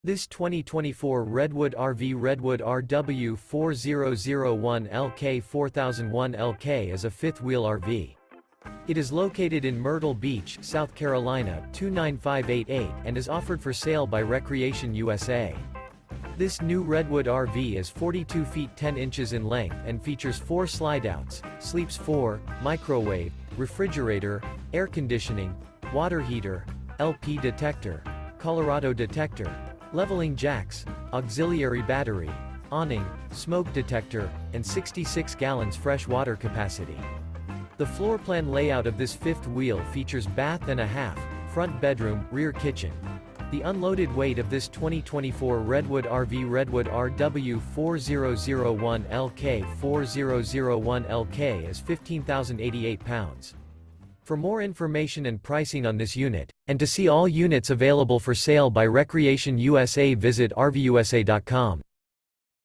This 2024 Redwood RV Redwood RW4001LK 4001LK is a fifth-wheel RV. It is located in Myrtle Beach, South Carolina 29588 and is offered for sale by Recreation USA. This new Redwood RV is 42 feet 10 inches in length and features 4 slideouts, sleeps 4, microwave, refrigerator, air conditioning, water heater, LP detector, Colorado detector, leveling jacks, auxiliary battery, awning, smoke detector, and 66 gallons fresh water capacity. The floor plan layout of this fifth wheel features bath and a half, front bedroom, rear kitchen. The unloaded weight of this 2024 Redwood RV Redwood RW4001LK is 15,088 pounds. For more information and pricing on this unit, and to see all units available for sale by Recreation USA, visit RVUSA.com.